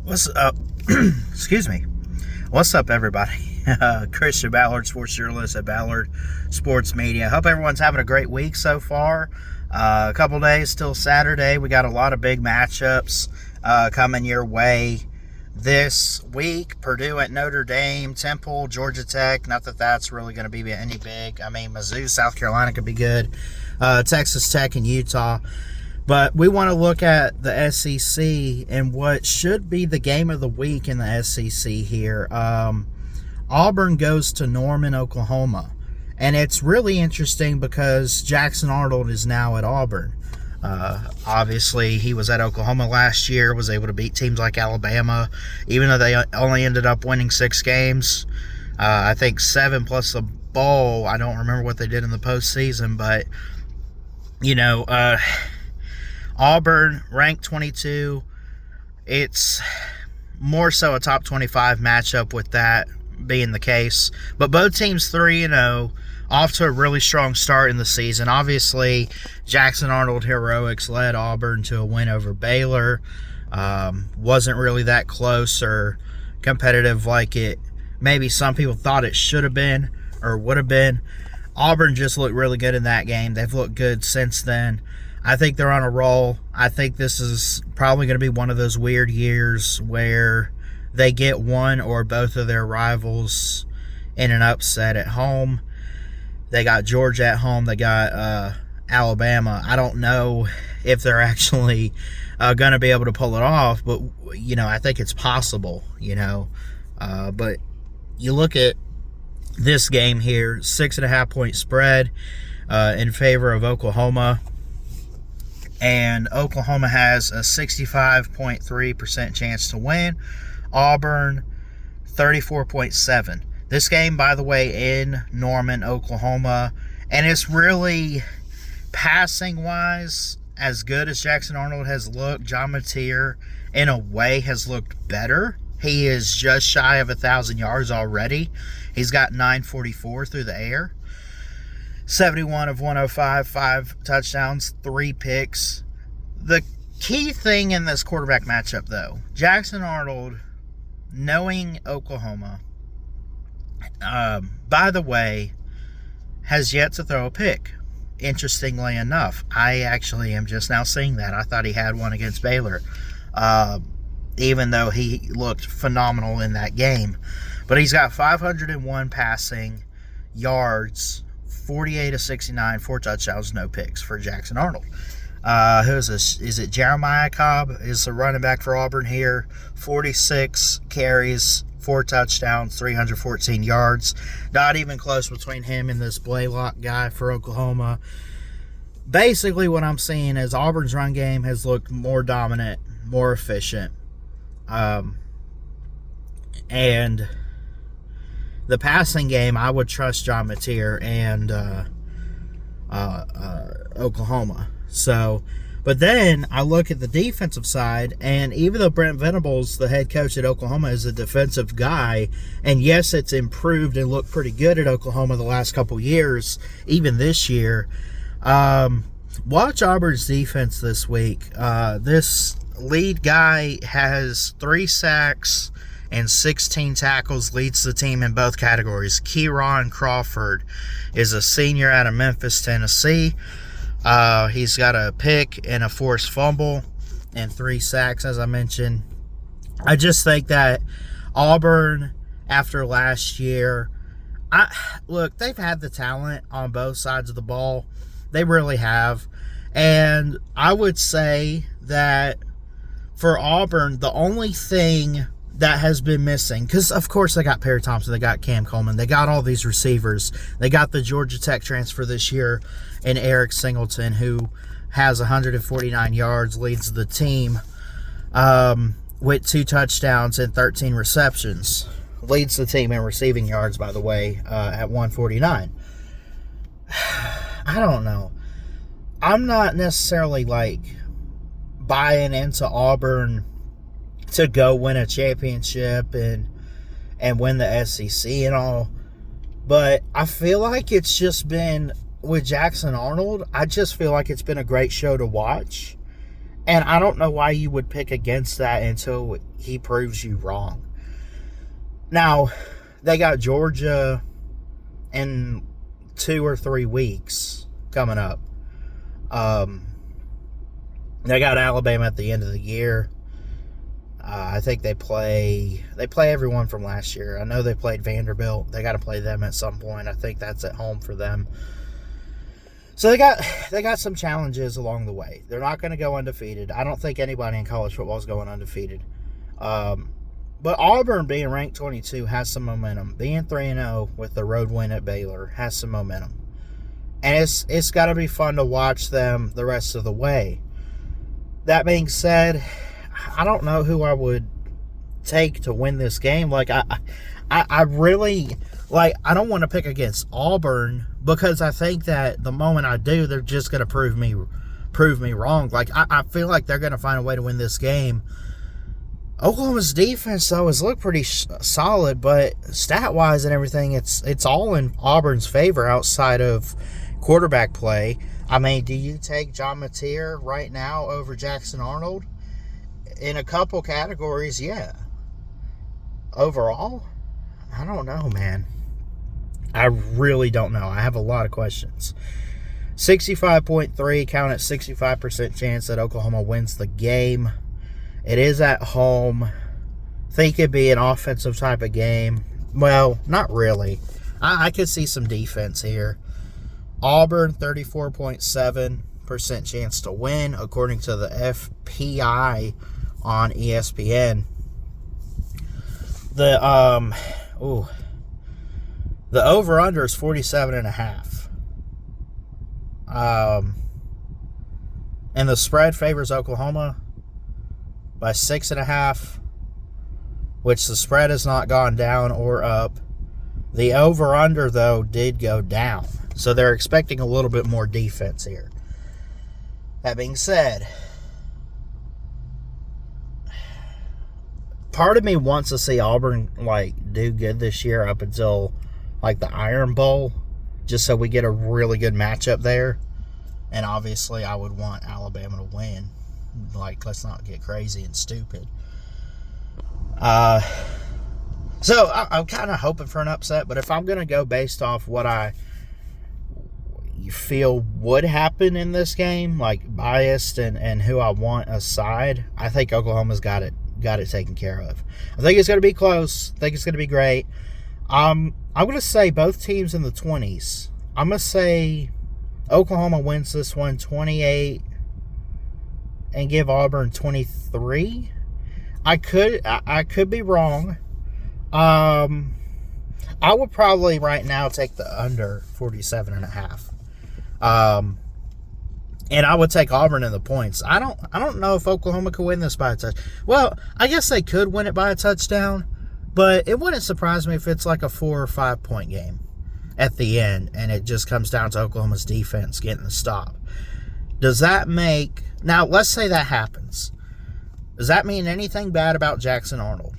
What's up? Excuse me. What's up, everybody? Christian Ballard, sports journalist at Ballard Sports Media. Hope everyone's having a great week so far. A couple days till Saturday. We got a lot of big matchups coming your way this week. Purdue at Notre Dame, Temple, Georgia Tech. Not that that's really going to be any big. I mean, Mizzou, South Carolina could be good. Texas Tech and Utah. But we want to look at the SEC and what should be the game of the week in the SEC here. Auburn goes to Norman, Oklahoma. And it's really interesting because Jackson Arnold is now at Auburn. Obviously, he was at Oklahoma last year, was able to beat teams like Alabama, even though they only ended up winning 6 games. I think 7 plus a bowl. I don't remember what they did in the postseason, but, Auburn, ranked 22. It's more so a top 25 matchup with that being the case. But both teams 3-0, off to a really strong start in the season. Obviously, Jackson Arnold heroics led Auburn to a win over Baylor. Wasn't really that close or competitive like it maybe some people thought it should have been or would have been. Auburn just looked really good in that game. They've looked good since then. I think they're on a roll. I think this is probably going to be one of those weird years where they get one or both of their rivals in an upset at home. They got Georgia at home. They got Alabama. I don't know if they're actually going to be able to pull it off, but, I think it's possible, But you look at this game here, 6.5 point spread in favor of Oklahoma. And Oklahoma has a 65.3% chance to win. Auburn, 34.7%. This game, by the way, in Norman, Oklahoma. And it's really, passing-wise, as good as Jackson Arnold has looked. John Mateer, in a way, has looked better. He is just shy of 1,000 yards already. He's got 944 through the air. 71 of 105, 5 touchdowns, 3 picks. The key thing in this quarterback matchup, though, Jackson Arnold, knowing Oklahoma, by the way, has yet to throw a pick. Interestingly enough, I actually am just now seeing that. I thought he had one against Baylor, even though he looked phenomenal in that game. But he's got 501 passing yards, 48 of 69, 4 touchdowns, no picks for Jackson Arnold. Who is this? Is it Jeremiah Cobb? Is the running back for Auburn here? 46 carries, 4 touchdowns, 314 yards. Not even close between him and this Blaylock guy for Oklahoma. Basically, what I'm seeing is Auburn's run game has looked more dominant, more efficient. And the passing game, I would trust John Mateer and Oklahoma. So, but then I look at the defensive side, and even though Brent Venables, the head coach at Oklahoma, is a defensive guy, and yes, it's improved and looked pretty good at Oklahoma the last couple years, even this year. Watch Auburn's defense this week. This lead guy has 3 sacks and 16 tackles, leads the team in both categories. Kieron Crawford is a senior out of Memphis, Tennessee. He's got a pick and a forced fumble and 3 sacks, as I mentioned. I just think that Auburn, after last year, look, they've had the talent on both sides of the ball. They really have. And I would say that for Auburn, the only thing that has been missing, because of course they got Perry Thompson, they got Cam Coleman, they got all these receivers, they got the Georgia Tech transfer this year, and Eric Singleton, who has 149 yards, leads the team with 2 touchdowns and 13 receptions. Leads the team in receiving yards, by the way, at 149. I don't know. I'm not necessarily buying into Auburn to go win a championship and win the SEC and all. But I feel like it's just been, with Jackson Arnold, I just feel like it's been a great show to watch. And I don't know why you would pick against that until he proves you wrong. Now, they got Georgia in 2 or 3 weeks coming up. They got Alabama at the end of the year. I think they play everyone from last year. I know they played Vanderbilt. They got to play them at some point. I think that's at home for them. So they got some challenges along the way. They're not going to go undefeated. I don't think anybody in college football is going undefeated. But Auburn being ranked 22 has some momentum. Being 3-0 with the road win at Baylor has some momentum. And it's got to be fun to watch them the rest of the way. That being said, I don't know who I would take to win this game. Like, I really, like, I don't want to pick against Auburn because I think that the moment I do, they're just going to prove me wrong. Like, I feel like they're going to find a way to win this game. Oklahoma's defense, though, has looked pretty solid, but stat-wise and everything, it's all in Auburn's favor outside of quarterback play. I mean, do you take John Mateer right now over Jackson Arnold? In a couple categories, yeah. Overall, I don't know, man. I really don't know. I have a lot of questions. 65.3, count at 65% chance that Oklahoma wins the game. It is at home. Think it'd be an offensive type of game. Well, not really. I could see some defense here. Auburn, 34.7% chance to win, according to the FPI on ESPN. The over-under is 47.5. And the spread favors Oklahoma by 6.5, which the spread has not gone down or up. The over-under, though, did go down. So they're expecting a little bit more defense here. That being said, part of me wants to see Auburn, like, do good this year up until, like, the Iron Bowl, just so we get a really good matchup there. And obviously, I would want Alabama to win. Like, let's not get crazy and stupid. So I'm kind of hoping for an upset, but if I'm going to go based off what you feel would happen in this game, like biased and who I want aside, I think Oklahoma's got it taken care of. I think it's going to be close. I think it's going to be great. I'm going to say both teams in the 20s. I'm going to say Oklahoma wins this one 28 and give Auburn 23. I could be wrong. I would probably right now take the under 47.5. And I would take Auburn in the points. I don't know if Oklahoma could win this by a touch. Well, I guess they could win it by a touchdown, but it wouldn't surprise me if it's like a 4 or 5 point game at the end, and it just comes down to Oklahoma's defense getting the stop. Does that make... Now, let's say that happens. Does that mean anything bad about Jackson Arnold?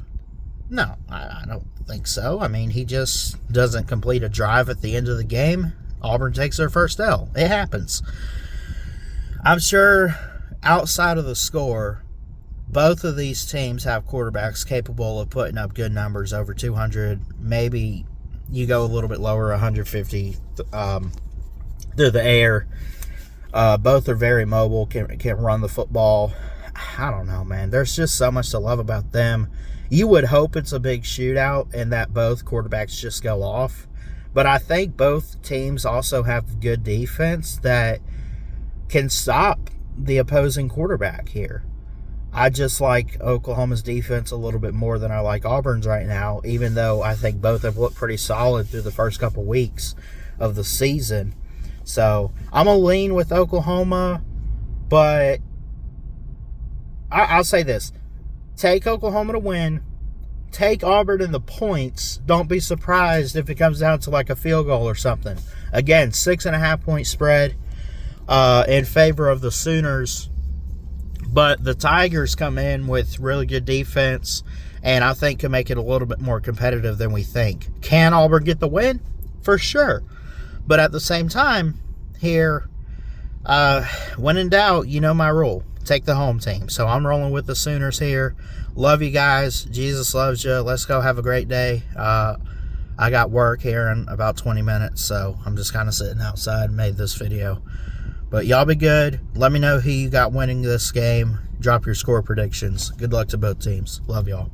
No, I don't think so. I mean, he just doesn't complete a drive at the end of the game. Auburn takes their first L. It happens. I'm sure outside of the score, both of these teams have quarterbacks capable of putting up good numbers, over 200. Maybe you go a little bit lower, 150 through the air. Both are very mobile, can run the football. I don't know, man. There's just so much to love about them. You would hope it's a big shootout and that both quarterbacks just go off. But I think both teams also have good defense that can stop the opposing quarterback here. I just like Oklahoma's defense a little bit more than I like Auburn's right now, even though I think both have looked pretty solid through the first couple weeks of the season. So I'm going to lean with Oklahoma, but I'll say this. Take Oklahoma to win. Take Auburn in the points. Don't be surprised if it comes down to like a field goal or something. Again, 6.5 point spread in favor of the Sooners. But the Tigers come in with really good defense, and I think can make it a little bit more competitive than we think. Can Auburn get the win? For sure. But at the same time, here, when in doubt, you know my rule. take the home team. So I'm rolling with the Sooners here. Love you guys. Jesus loves you. Let's go have a great day. I got work here in about 20 minutes, so I'm just kind of sitting outside and made this video. But y'all be good. Let me know who you got winning this game. Drop your score predictions. Good luck to both teams. Love y'all.